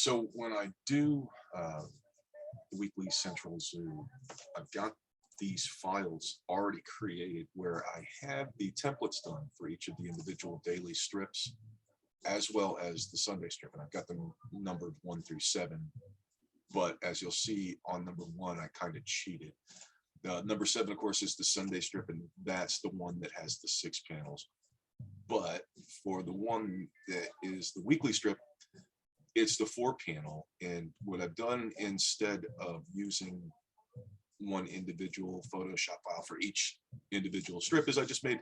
So when I do the weekly Central Zoo, I've got these files already created where I have the templates done for each of the individual daily strips, as well as the Sunday strip. And I've got them numbered 1 through 7. But as you'll see on number 1, I kind of cheated. Number 7, of course, is the Sunday strip, and that's the one that has the 6 panels. But for the one that is the weekly strip, it's the 4 panel. And what I've done, instead of using one individual Photoshop file for each individual strip, is I just made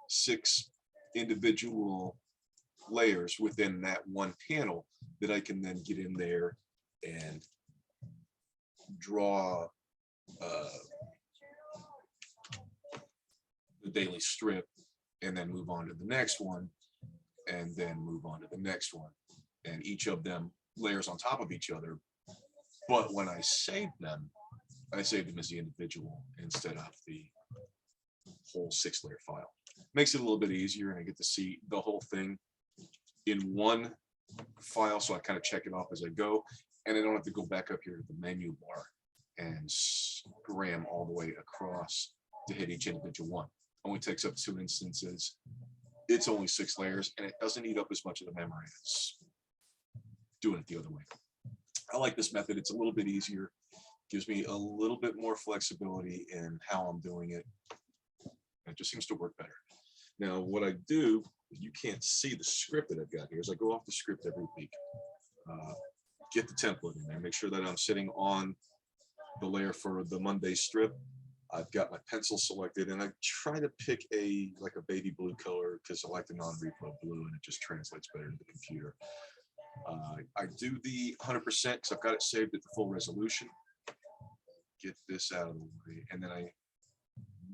6 individual layers within that one panel that I can then get in there and draw the daily strip, and then move on to the next one, and then move on to the next one, and each of them layers on top of each other. But when I save them as the individual instead of the whole 6-layer file. Makes it a little bit easier, and I get to see the whole thing in one file, so I kind of check it off as I go, and I don't have to go back up here to the menu bar and scram all the way across to hit each individual one. Only takes up 2 instances. It's only 6 layers, and it doesn't eat up as much of the memory as doing it the other way. I like this method. It's a little bit easier, gives me a little bit more flexibility in how I'm doing it. It just seems to work better. Now, what I do, you can't see the script that I've got here, is I go off the script every week, get the template in there, make sure that I'm sitting on the layer for the Monday strip. I've got my pencil selected, and I try to pick like a baby blue color because I like the non-repro blue, and it just translates better to the computer. I do the 100% because I've got it saved at the full resolution. Get this out of the way, and then I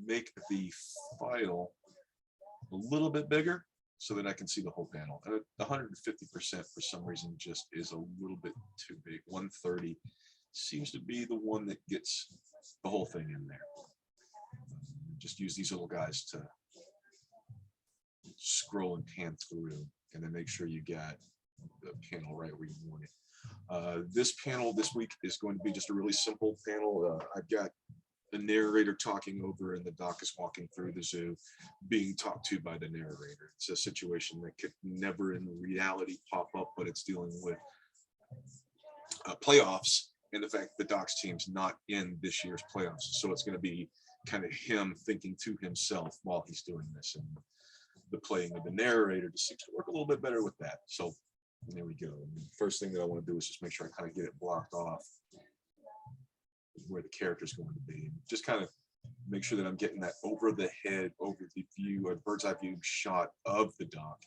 make the file a little bit bigger so that I can see the whole panel. And 150% for some reason just is a little bit too big. 130 seems to be the one that gets the whole thing in there. Just use these little guys to scroll and pan through, and then make sure you got the panel right where you want it. This panel this week is going to be just a really simple panel. I've got the narrator talking over, and the doc is walking through the zoo, being talked to by the narrator. It's a situation that could never in reality pop up, but it's dealing with playoffs, and the fact the doc's team's not in this year's playoffs. So it's going to be kind of him thinking to himself while he's doing this, and the playing of the narrator just seems to work a little bit better with that. So there we go. And the first thing that I want to do is just make sure I kind of get it blocked off where the character is going to be, and just kind of make sure that I'm getting that over the head, over the view, or bird's eye view shot of the doc.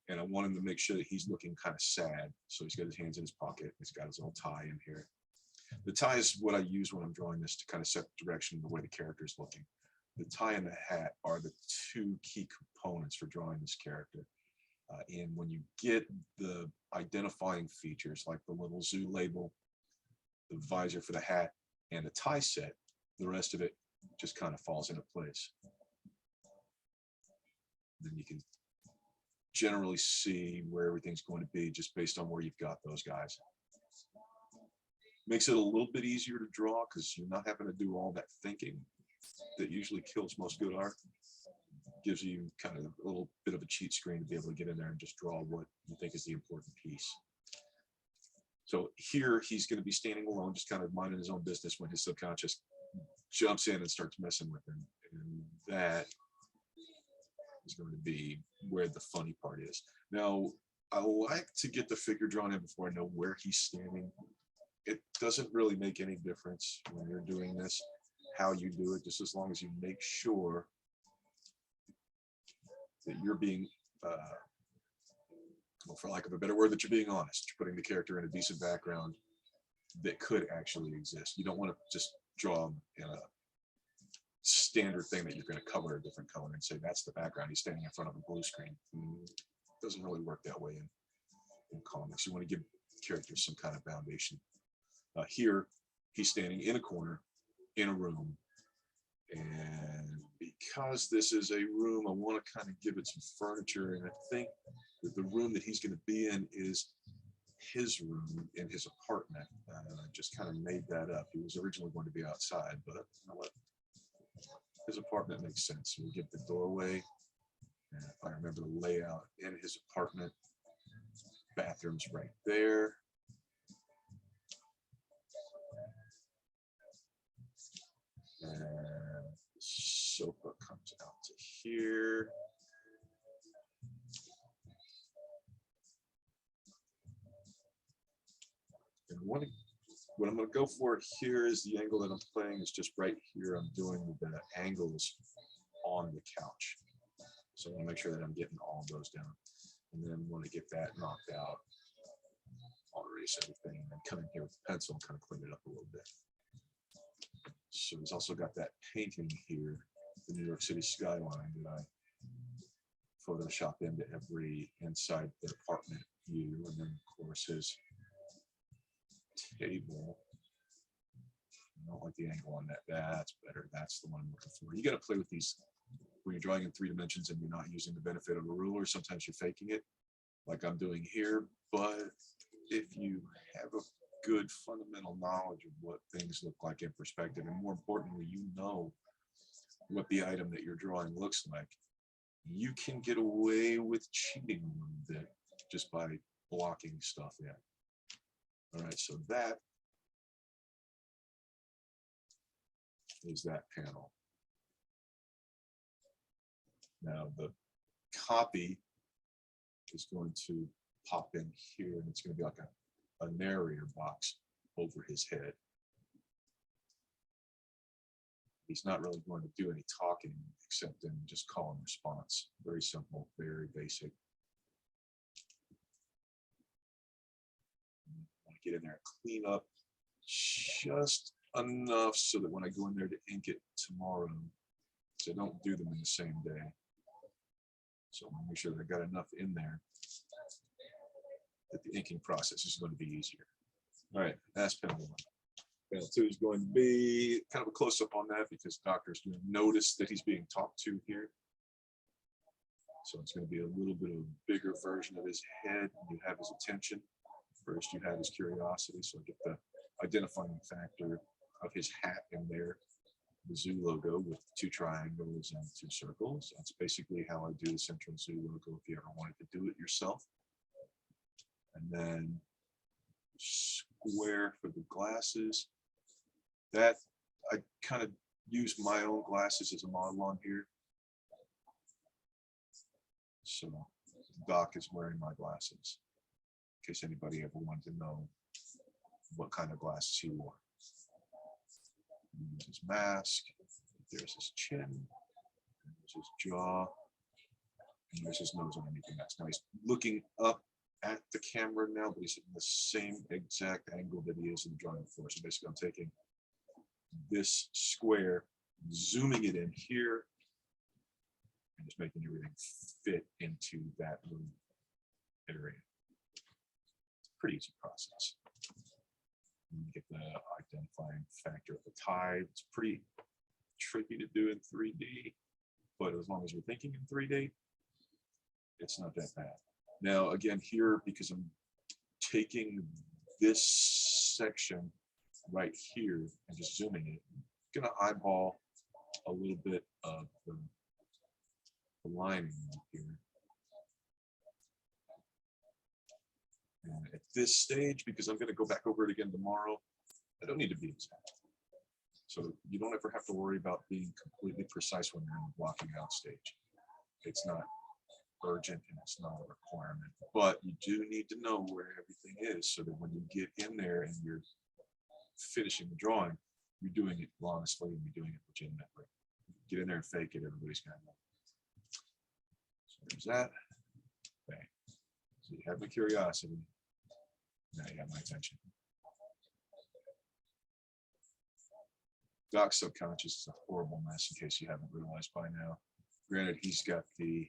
And I want him to make sure that he's looking kind of sad. So he's got his hands in his pocket. He's got his little tie in here. The tie is what I use when I'm drawing this to kind of set the direction of the way the character is looking. The tie and the hat are the 2 key components for drawing this character. And when you get the identifying features like the little zoo label, the visor for the hat, and the tie set, the rest of it just kind of falls into place. Then you can generally see where everything's going to be just based on where you've got those guys. Makes it a little bit easier to draw because you're not having to do all that thinking that usually kills most good art. Gives you kind of a little bit of a cheat screen to be able to get in there and just draw what you think is the important piece. So here he's going to be standing alone, just kind of minding his own business, when his subconscious jumps in and starts messing with him. And that is going to be where the funny part is. Now, I like to get the figure drawn in before I know where he's standing. It doesn't really make any difference when you're doing this, how you do it, just as long as you make sure that you're being, well, for lack of a better word, that you're being honest. You're putting the character in a decent background that could actually exist. You don't want to just draw him in a standard thing that you're going to cover a different color and say that's the background. He's standing in front of a blue screen. It doesn't really work that way in comics. You want to give characters some kind of foundation. Here, he's standing in a corner in a room, and because this is a room, I want to kind of give it some furniture, and I think that the room that he's going to be in is his room in his apartment. I just kind of made that up. He was originally going to be outside, but you know what? His apartment makes sense. We give the doorway, and if I remember the layout in his apartment, bathroom's right there. And the sofa comes out to here. And what I'm going to go for here is the angle that I'm playing is just right here. I'm doing the angles on the couch. So I want to make sure that I'm getting all of those down. And then want to get that knocked out. I'll erase everything and then come in here with the pencil and kind of clean it up a little bit. So he's also got that painting here, the New York City skyline that I Photoshop into every inside the apartment view. And then of course his table. I don't like the angle on that. That's better. That's the one I'm looking for. You got to play with these when you're drawing in 3 dimensions and you're not using the benefit of a ruler. Sometimes you're faking it like I'm doing here. But if you have a good fundamental knowledge of what things look like in perspective, and more importantly, you know what the item that you're drawing looks like, you can get away with cheating a little bit just by blocking stuff in. All right, so that is that panel. Now the copy is going to pop in here, and it's going to be like a narrator box over his head. He's not really going to do any talking except in just call and response. Very simple, very basic. I want to get in there and clean up just enough so that when I go in there to ink it tomorrow, so I don't do them in the same day. So I want to make sure that I got enough in there that the inking process is going to be easier. All right, that's panel 1. Panel 2 is going to be kind of a close-up on that because the doctor's going to notice that he's being talked to here. So it's going to be a little bit of a bigger version of his head. You have his attention. First, you have his curiosity. So I get the identifying factor of his hat in there, the zoo logo with 2 triangles and 2 circles. That's basically how I do the central zoo logo if you ever wanted to do it yourself. And then square for the glasses. That I kind of use my own glasses as a model on here. So Doc is wearing my glasses in case anybody ever wanted to know what kind of glasses he wore. There's his mask, there's his chin, there's his jaw, and there's his nose underneath the mask. Now he's looking up at the camera now, but he's in the same exact angle that he is in the drawing before. So basically I'm taking this square, zooming it in here, and just making everything fit into that little area. It's a pretty easy process. You get the identifying factor of the tide. It's pretty tricky to do in 3D, but as long as you're thinking in 3D, it's not that bad. Now, again, here, because I'm taking this section right here and just zooming it, I'm going to eyeball a little bit of the lining right here. And at this stage, because I'm going to go back over it again tomorrow, I don't need to be exact. So you don't ever have to worry about being completely precise when you're in the blocking out stage. It's not urgent and it's not a requirement, but you do need to know where everything is so that when you get in there and you're finishing the drawing, you're doing it honestly and you're doing it legitimately. Get in there and fake it, everybody's gonna know. So there's that. Okay. So you have my curiosity, now you have my attention. Doc's subconscious is a horrible mess in case you haven't realized by now. Granted, he's got the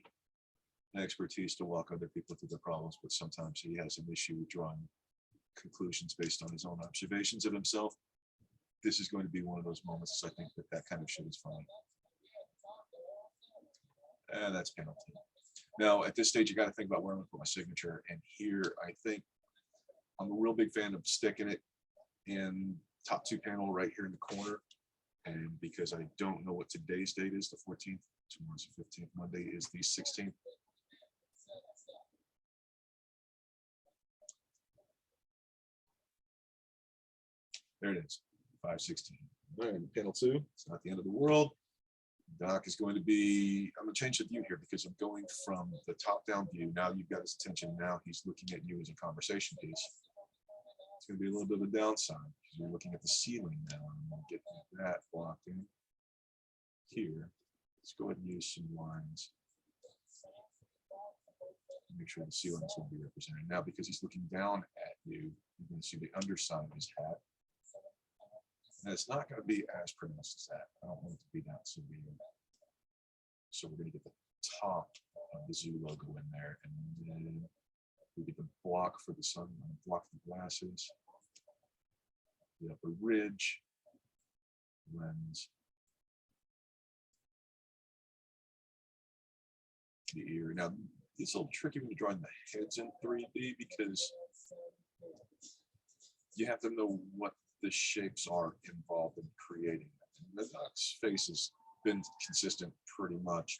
expertise to walk other people through their problems, but sometimes he has an issue with drawing conclusions based on his own observations of himself. This is going to be one of those moments. I think that kind of shit is fine. And that's penalty. Now, at this stage, you got to think about where I'm going to put my signature. And here, I think I'm a real big fan of sticking it in top two panel right here in the corner. And because I don't know what today's date is, the 14th, tomorrow's the 15th, Monday is the 16th. There it is, 516. And panel 2, it's not the end of the world. Doc is going to be, I'm going to change the view here because I'm going from the top-down view. Now you've got his attention. Now he's looking at you as a conversation piece. It's going to be a little bit of a downside because you're looking at the ceiling now. I'm going to get that blocked in here. Let's go ahead and use some lines. Make sure the ceiling is going to be represented. Now, because he's looking down at you, you're going to see the underside of his hat. And it's not going to be as pronounced as that. I don't want it to be that severe. So we're going to get the top of the zoo logo in there, and then we get the block for the sun, block the glasses, the upper ridge, lens, the ear. Now, it's a little tricky when you're drawing the heads in 3D because you have to know what the shapes are involved in creating them. The Doc's face has been consistent pretty much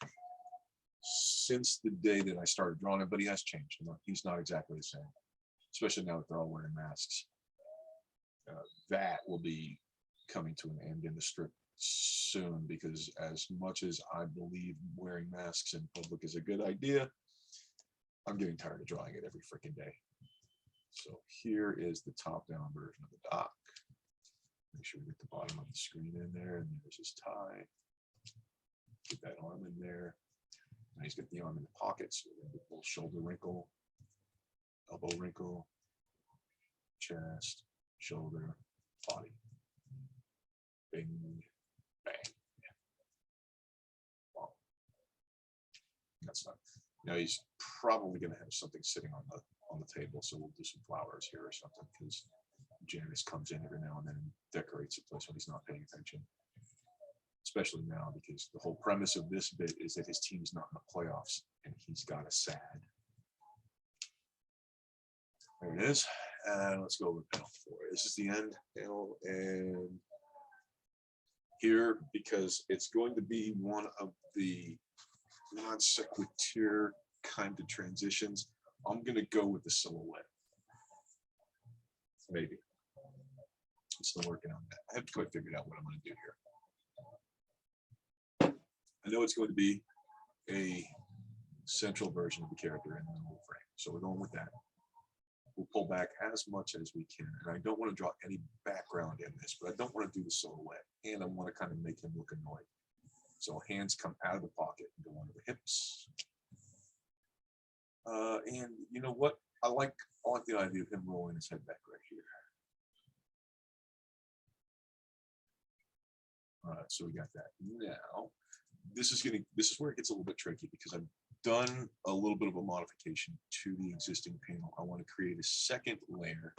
since the day that I started drawing him, but he has changed. He's not exactly the same, especially now that they're all wearing masks. That will be coming to an end in the strip soon because as much as I believe wearing masks in public is a good idea, I'm getting tired of drawing it every freaking day. So here is the top-down version of the Doc. Make sure we get the bottom of the screen in there, and there's his tie. Get that arm in there. Now he's got the arm in the pockets. So a little shoulder wrinkle, elbow wrinkle, chest, shoulder, body. Bing, bang. Wow. That's not. Now he's probably going to have something sitting on the table, so we'll do some flowers here or something because Janice comes in every now and then and decorates the place when he's not paying attention. Especially now because the whole premise of this bit is that his team's not in the playoffs and he's got a sad. There it is. And let's go over panel 4. This is the end panel, and here, because it's going to be one of the non sequitur kind of transitions, I'm going to go with the silhouette. Maybe. I'm still working on that. I haven't quite figured out what I'm going to do here. I know it's going to be a central version of the character in the whole frame, so we're going with that. We'll pull back as much as we can, and I don't want to draw any background in this, but I don't want to do the silhouette, and I want to kind of make him look annoyed. So hands come out of the pocket and go under the hips. And you know what? I like the idea of him rolling his head back right here. All right, so we got that. Now, this is where it gets a little bit tricky because I've done a little bit of a modification to the existing panel. I want to create a second layer.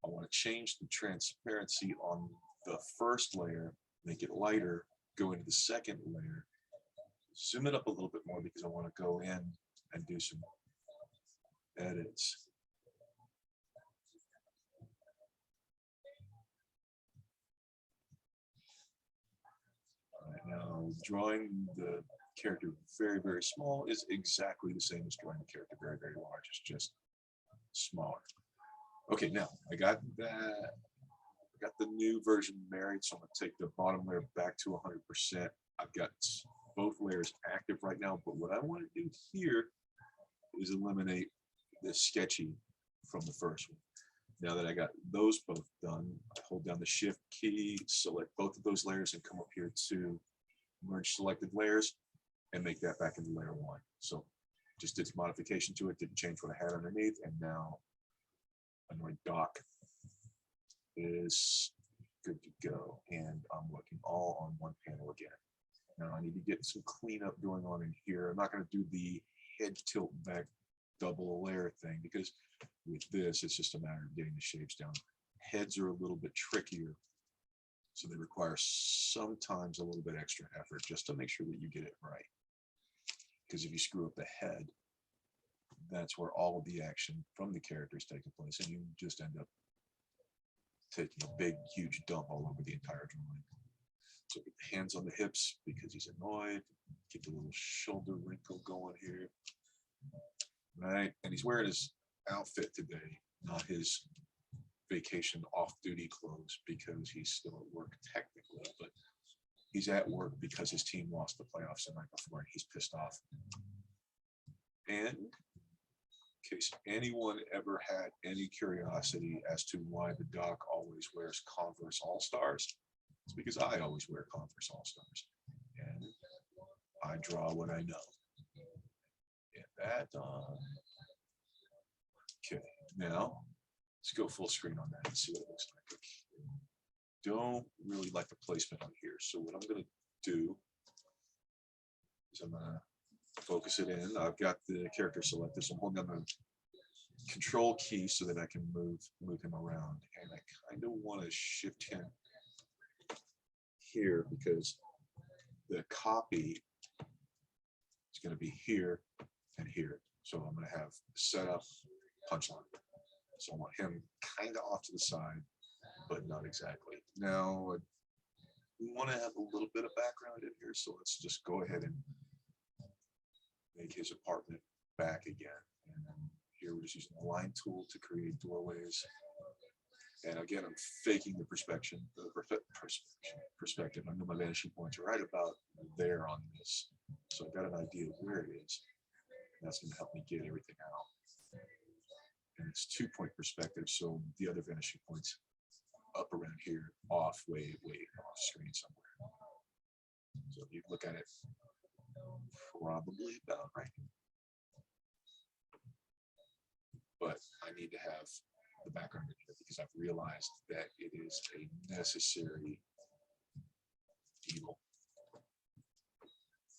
I want to change the transparency on the first layer, make it lighter, go into the second layer, zoom it up a little bit more because I want to go in and do some edits. All right, now drawing the character very, very small is exactly the same as drawing the character very, very large. It's just smaller. Okay, now I got that. I got the new version married, so I'm going to take the bottom layer back to 100%. I've got both layers active right now, but what I want to do here is eliminate the sketchy from the first one. Now that I got those both done, I hold down the shift key, select both of those layers, and come up here to merge selected layers and make that back into layer 1. So just did some modification to it, didn't change what I had underneath, and now Annoyed Doc is good to go. And I'm looking all on one panel again. Now I need to get some cleanup going on in here. I'm not going to do the head tilt back double layer thing because with this, it's just a matter of getting the shapes down. Heads are a little bit trickier, so they require sometimes a little bit extra effort just to make sure that you get it right. Because if you screw up the head, that's where all of the action from the character is taking place, and you just end up taking a big, huge dump all over the entire drawing. So get the hands on the hips because he's annoyed. Get the little shoulder wrinkle going here. Right? And he's wearing his outfit today, not his vacation off-duty clothes because he's still at work technically, but he's at work because his team lost the playoffs the night before and he's pissed off. And in case anyone ever had any curiosity as to why the doc always wears Converse All-Stars, it's because I always wear Converse All-Stars. And I draw what I know. Get that done. Okay, now let's go full screen on that and see what it looks like. Don't really like the placement on here. So what I'm going to do is I'm going to focus it in. I've got the character selected, so I'm holding down the control key so that I can move him around. And I kind of want to shift him here because the copy is going to be here and here. So I'm going to have setup, punchline. So I want him kind of off to the side, but not exactly. Now, we want to have a little bit of background in here, so let's just go ahead and make his apartment back again. And then here we're just using the line tool to create doorways. And again, I'm faking the perspective. I know my vanishing points are right about there on this. So I've got an idea of where it is. And that's going to help me get everything out. And it's 2-point perspective, so the other vanishing points up around here, off, way off screen somewhere. So if you look at it, probably about right. But I need to have the background in here because I've realized that it is a necessary evil.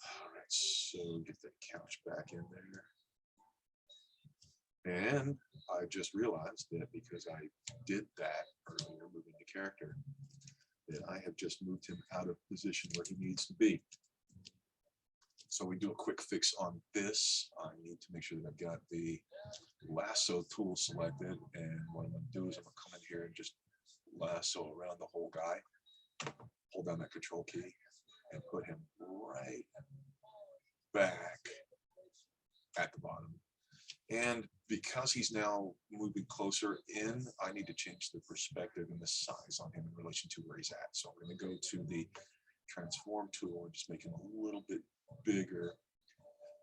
All right, so get the couch back in there. And I just realized that because I did that earlier, moving the character, that I have just moved him out of position where he needs to be. So we do a quick fix on this. I need to make sure that I've got the lasso tool selected. And what I'm going to do is I'm going to come in here and just lasso around the whole guy. Hold down that control key and put him right back at the bottom. And because he's now moving closer in, I need to change the perspective and the size on him in relation to where he's at. So I'm going to go to the transform tool and just make him a little bit bigger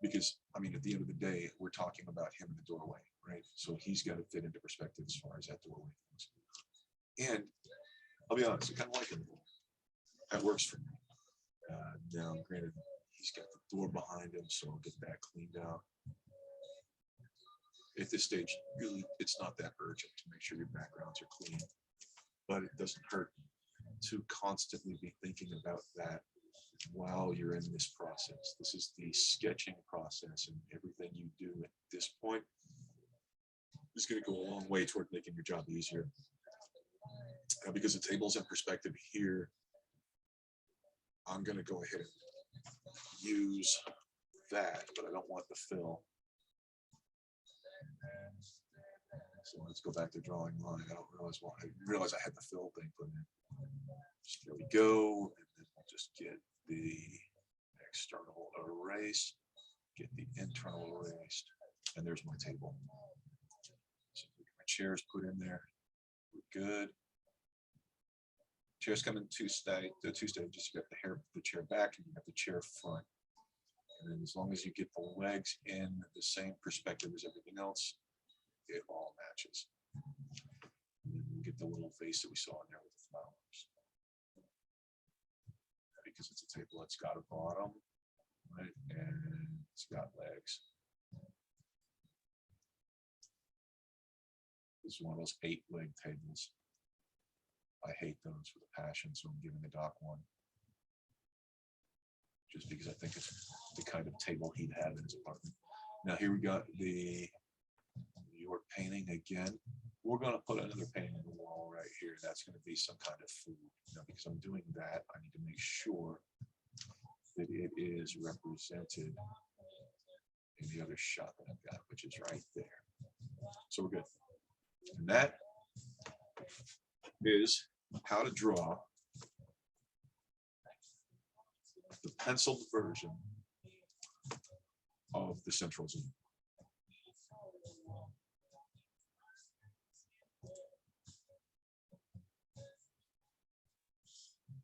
because, I mean, at the end of the day, we're talking about him in the doorway, right? So he's got to fit into perspective as far as that doorway goes. And I'll be honest, I kind of like him. That works for me. Now, granted, he's got the door behind him, so I'll get that cleaned out. At this stage, really, it's not that urgent to make sure your backgrounds are clean, but it doesn't hurt to constantly be thinking about that while you're in this process. This is the sketching process, and everything you do at this point is going to go a long way toward making your job easier. Because the table's in perspective here, I'm going to go ahead and use that, but I don't want the fill. So let's go back to drawing line. I don't realize why. I realize I had the fill thing put in. So there we go. And then we'll just get the external erased, get the internal erased. And there's my table. So my chairs put in there. We're good. Chairs come in two stages. You got the chair back and you got the chair front. And then as long as you get the legs in the same perspective as everything else, it all matches. And then you get the little vase that we saw in there with the flowers. Because it's a table, it's got a bottom, right? And it's got legs. This is one of those 8-leg tables. I hate those with a passion, so I'm giving the doc one. Just because I think it's the kind of table he'd have in his apartment. Now here we got the New York painting again. We're going to put another painting on the wall right here. That's going to be some kind of food. Now, because I'm doing that, I need to make sure that it is represented in the other shot that I've got, which is right there. So we're good. And that is how to draw the penciled version of the central zoom.